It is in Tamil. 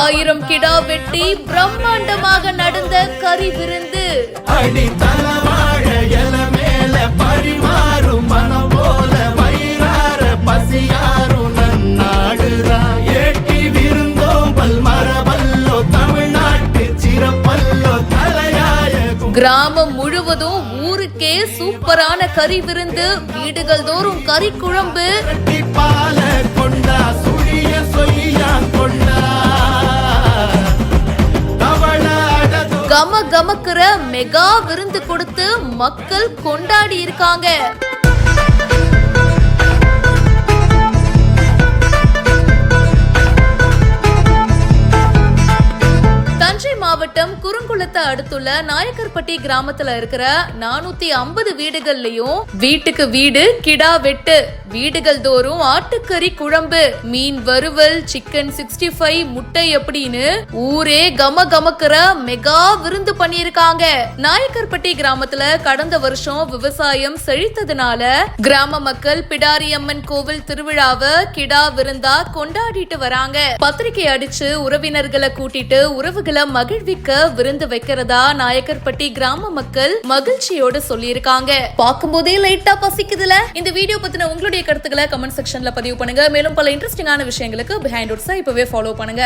1000 கிடா வெட்டி பிரம்மாண்டமாக நடந்த கறி விருந்து. அடி தலவாழ இல மேல பரிமாறும் மனம் போல வயிறார பசியாரும் நன்னாடுறா. ஏட்டி விருந்தோம்பல் மரபல்லோ தமிழ்நாட்டு சிறப்பல்லோ தலையாய. கிராமம் முழுவதும் ஊருக்கே சூப்பரான கறி விருந்து, வீடுகள் தோறும் கறி குழம்பு, பால கொண்டா சுழிய சொய்யா கொண்டா கம கமக்குற மெகா விருந்து கொடுத்து மக்கள் கொண்டாடி இருக்காங்க. தஞ்சை மாவட்டம் குறுங்குளத்தை அடுத்துள்ள நாயக்கர்பட்டி கிராமத்துல இருக்கிற 450 வீடுகள்லயும் வீட்டுக்கு வீடு கிடா வெட்டு, வீடுகள் தோறும் ஆட்டுக்கறி குழம்பு, மீன் வறுவல், சிக்கன் 65, முட்டை அப்படின்னு ஊரே கம கமக்குற மெகா விருந்து பண்ணியிருக்காங்க. நாயக்கர்பட்டி கிராமத்துல கடந்த வருஷம் விவசாயம் செழித்ததுனால கிராம மக்கள் பிடாரியம்மன் கோவில் திருவிழாவை கிடா விருந்தா கொண்டாடிட்டு வராங்க. பத்திரிகை அடிச்சு உறவினர்களை கூட்டிட்டு உறவுகளை மகிழ்விக்க விருந்து வைக்கிறதா நாயக்கர்பட்டி கிராம மக்கள் மகிழ்ச்சியோட சொல்லியிருக்காங்க. பார்க்கும்போதே லைட்டா பசிக்குதுல. இந்த வீடியோ பத்தின உங்களுடைய கருத்துக்களை கமெண்ட் செக்ஷன்ல பதிவு பண்ணுங்க. மேலும் பல இன்ட்ரெஸ்டிங்கான விஷயங்களுக்கு பிஹைண்ட் ரூட்ஸை இப்பவே ஃபாலோ பண்ணுங்க.